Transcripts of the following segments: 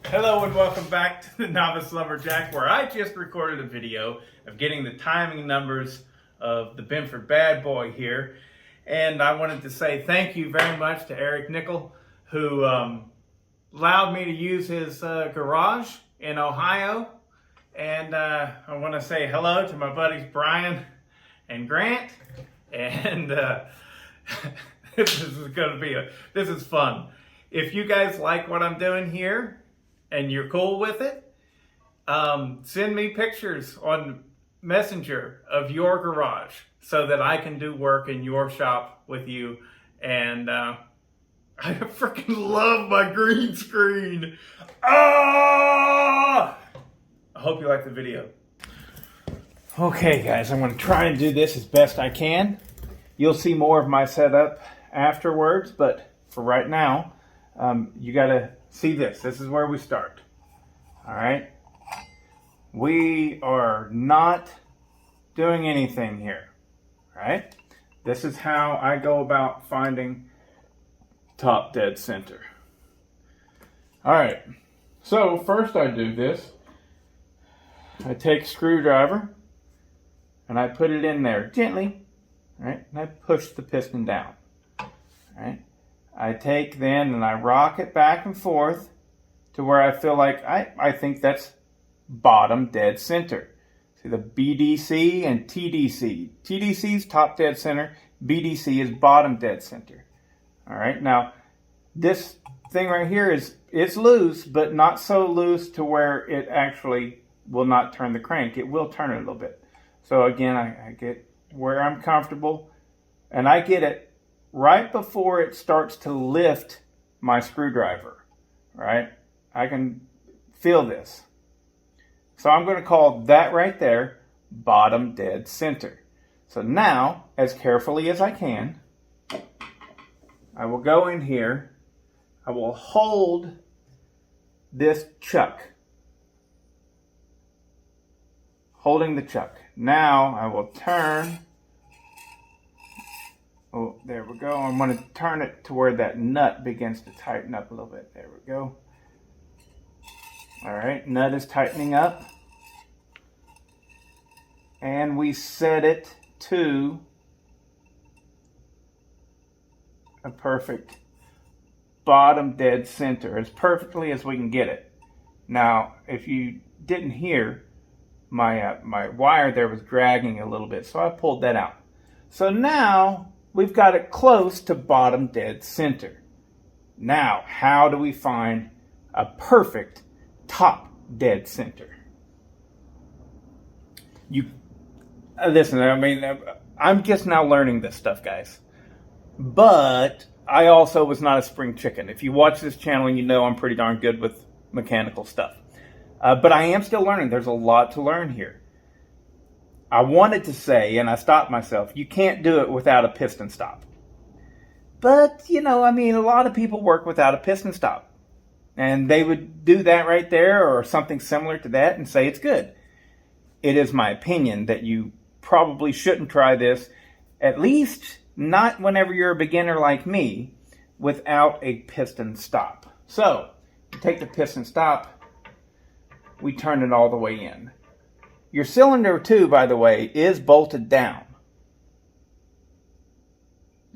Hello and welcome back to the Novice Lumberjack, where I just recorded a video of getting the timing numbers of the Binford Bad Boy here. And I wanted to say thank you very much to Eric Nickel, who allowed me to use his garage in Ohio. And I want to say hello to my buddies Brian and Grant. And this is fun. If you guys like what I'm doing here, and you're cool with it, send me pictures on Messenger of your garage so that I can do work in your shop with you. And I freaking love my green screen. I hope you like the video. Okay guys, I'm going to try and do this as best I can. You'll see more of my setup afterwards, but for right now, you got to see this. This is where we start. All right. We are not doing anything here. Right? This is how I go about finding top dead center. All right. So first I do this. I take a screwdriver and I put it in there gently. All right? And I push the piston down. All right? I take then and I rock it back and forth to where I feel like I think that's bottom dead center. See the BDC and TDC. TDC is top dead center. BDC is bottom dead center. All right. Now this thing right here it's loose, but not so loose to where it actually will not turn the crank. It will turn it a little bit. So again, I get where I'm comfortable, and I get it right before it starts to lift my screwdriver, right? I can feel this. So I'm going to call that right there bottom dead center. So now, as carefully as I can, I will go in here. I will hold this chuck. Holding the chuck. Now I will turn. Oh, there we go. I'm going to turn it to where that nut begins to tighten up a little bit. There we go. All right, nut is tightening up. And we set it to a perfect bottom dead center, as perfectly as we can get it. Now, if you didn't hear, my wire there was dragging a little bit, so I pulled that out. So now we've got it close to bottom dead center. Now, how do we find a perfect top dead center? You listen, I mean, I'm just now learning this stuff, guys. But I also was not a spring chicken. If you watch this channel, you know I'm pretty darn good with mechanical stuff. But I am still learning. There's a lot to learn here. I wanted to say, and I stopped myself, you can't do it without a piston stop. But, you know, I mean, a lot of people work without a piston stop. And they would do that right there or something similar to that and say it's good. It is my opinion that you probably shouldn't try this, at least not whenever you're a beginner like me, without a piston stop. So, you take the piston stop, we turn it all the way in. Your cylinder too, by the way, is bolted down.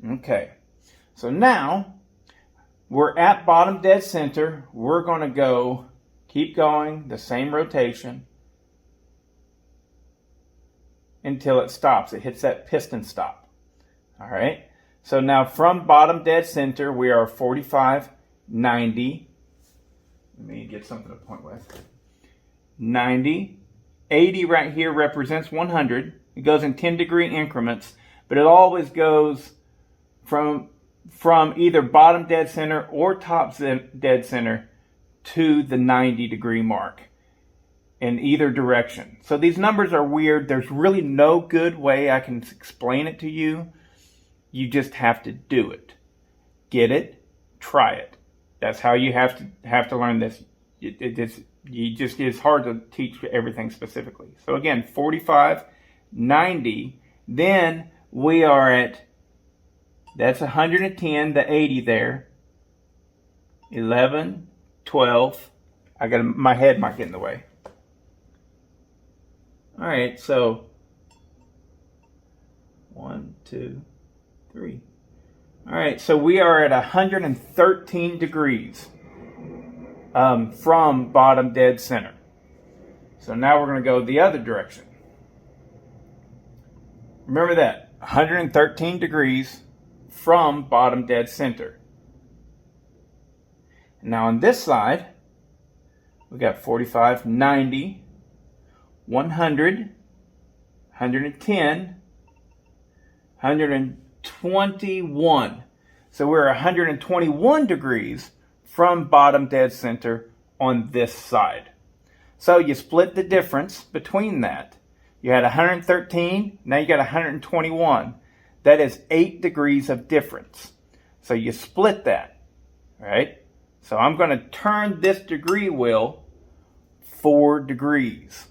Okay, so now we're at bottom dead center. We're going to keep going, the same rotation until it stops. It hits that piston stop. All right, so now from bottom dead center, we are 45, 90. Let me get something to point with. 90. 80 right here represents 100. It goes in 10-degree increments, but it always goes from either bottom dead center or top dead center to the 90-degree mark in either direction. So these numbers are weird. There's really no good way I can explain it to you. You just have to do it. Get it, try it. That's how you have to learn this. It's hard to teach everything specifically. So again, 45, 90. Then we are at, that's 110, the 80 there. 11, 12, my head might get in the way. All right, so 1, 2, 3. All right, so we are at 113 degrees from bottom dead center. So now we're going to go the other direction. Remember that, 113 degrees from bottom dead center. Now on this side, we got 45, 90, 100, 110, 121. So we're 121 degrees from bottom dead center on this side. So you split the difference between that. You had 113, now you got 121. That is 8 degrees of difference. So you split that, right? So I'm going to turn this degree wheel 4 degrees.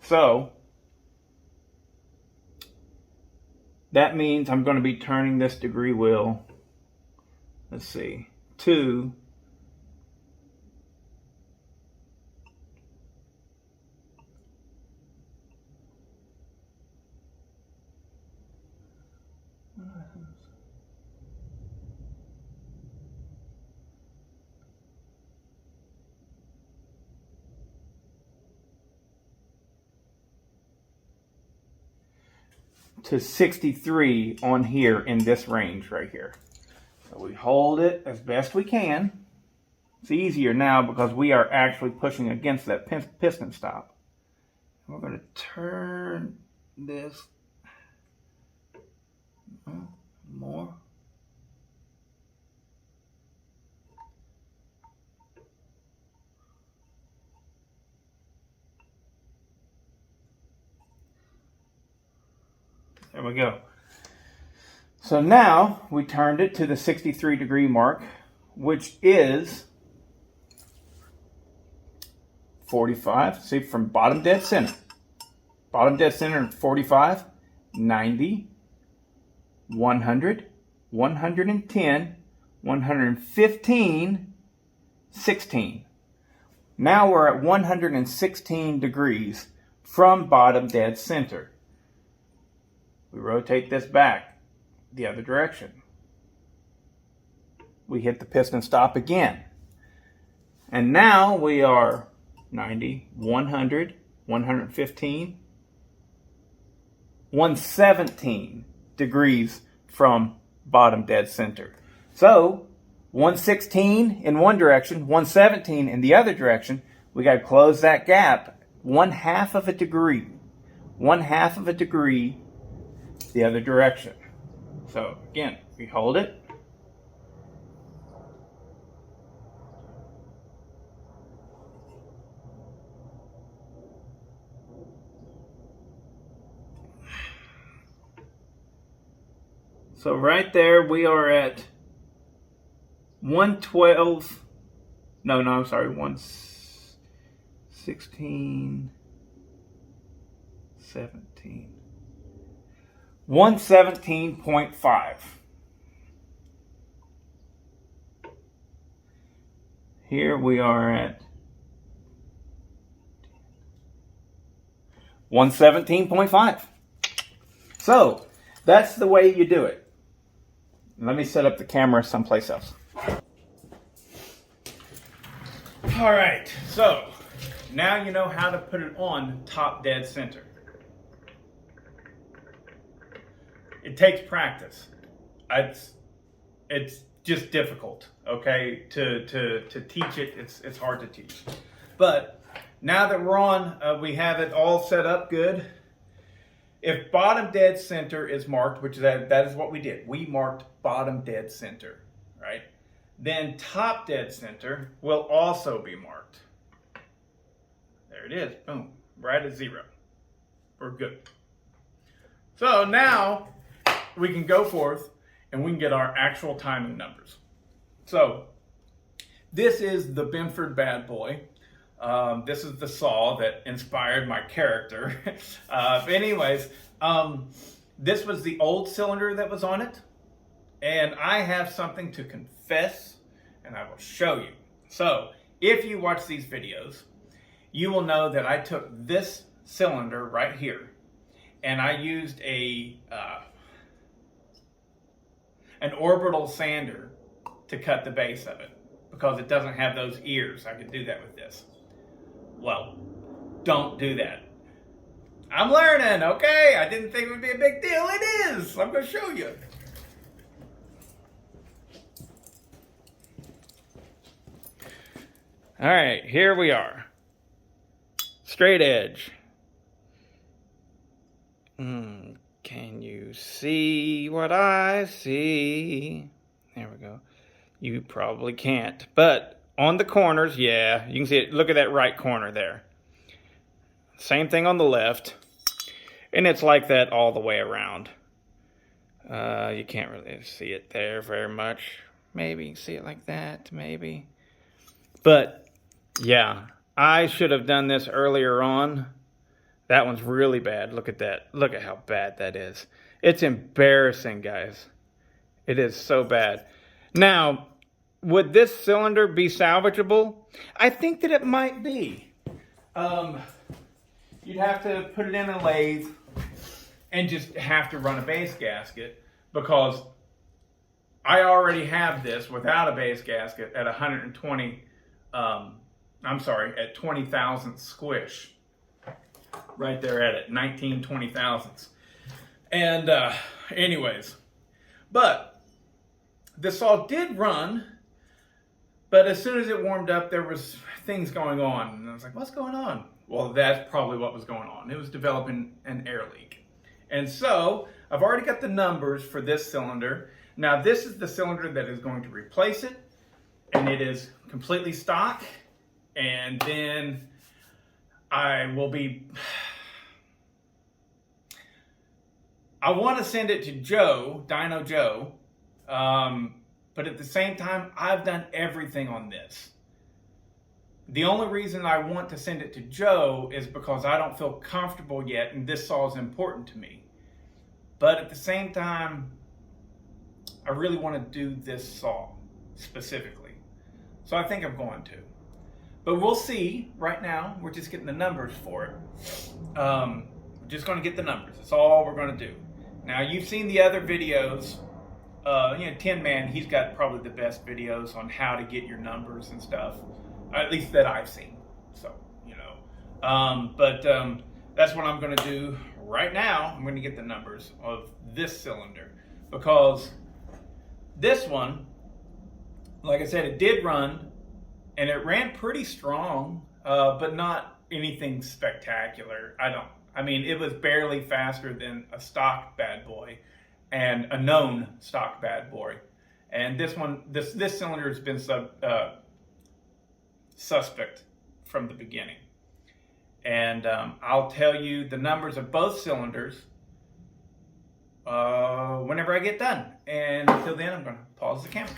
So that means I'm going to be turning this degree wheel, let's see, to to 63 on here in this range right here. So we hold it as best we can. It's easier now because we are actually pushing against that piston stop. We're going to turn this more. There we go. So now we turned it to the 63 degree mark, which is 45. See, from bottom dead center. Bottom dead center, 45, 90, 100, 110, 115, 16. Now we're at 116 degrees from bottom dead center. We rotate this back the other direction. We hit the piston stop again. And now we are 90, 100, 115, 117 degrees from bottom dead center. So 116 in one direction, 117 in the other direction. We got to close that gap 1/2 of a degree. 1/2 of a degree the other direction. So again, we hold it. So right there we are at 112. No, I'm sorry, 116, 17. 117.5. Here we are at 117.5. So that's the way you do it. Let me set up the camera someplace else. All right, so now you know how to put it on top dead center. It takes practice. It's just difficult, okay, to teach it. It's hard to teach. But now that we're on, we have it all set up good. If bottom dead center is marked, which that is what we did. We marked bottom dead center, right? Then top dead center will also be marked. There it is. Boom. Right at 0. We're good. So now we can go forth and we can get our actual timing numbers. So this is the Binford Bad Boy. This is the saw that inspired my character. Anyways, this was the old cylinder that was on it. And I have something to confess, and I will show you. So if you watch these videos, you will know that I took this cylinder right here and I used an orbital sander to cut the base of it because it doesn't have those ears. I could do that with this. Well, don't do that. I'm learning, okay? I didn't think it would be a big deal. It is. I'm going to show you. All right, here we are. Straight edge. Can you see what I see? There we go. You probably can't. But on the corners, yeah, you can see it. Look at that right corner there. Same thing on the left. And it's like that all the way around. You can't really see it there very much. Maybe you can see it like that, maybe. But, yeah, I should have done this earlier on. That one's really bad. Look at that. Look at how bad that is. It's embarrassing, guys. It is so bad. Now, would this cylinder be salvageable? I think that it might be. You'd have to put it in a lathe and just have to run a base gasket because I already have this without a base gasket at 120, at 20 thousandths squish. Right there at it, 20 thousandths. And anyways, but the saw did run, but as soon as it warmed up, there was things going on. And I was like, what's going on? Well, that's probably what was going on. It was developing an air leak. And so I've already got the numbers for this cylinder. Now this is the cylinder that is going to replace it, and it is completely stock. And then I want to send it to Joe, Dyno Joe, but at the same time, I've done everything on this. The only reason I want to send it to Joe is because I don't feel comfortable yet, and this saw is important to me. But at the same time, I really want to do this saw specifically. So I think I'm going to. But we'll see. Right now, we're just getting the numbers for it. We're just going to get the numbers. That's all we're going to do. Now, you've seen the other videos. Tin Man, he's got probably the best videos on how to get your numbers and stuff. At least that I've seen. So, that's what I'm going to do right now. I'm going to get the numbers of this cylinder. Because this one, like I said, it did run. And it ran pretty strong, but not anything spectacular. It was barely faster than a stock bad boy and a known stock bad boy. And this one, this cylinder has been suspect from the beginning. And I'll tell you the numbers of both cylinders whenever I get done. And until then, I'm going to pause the camera.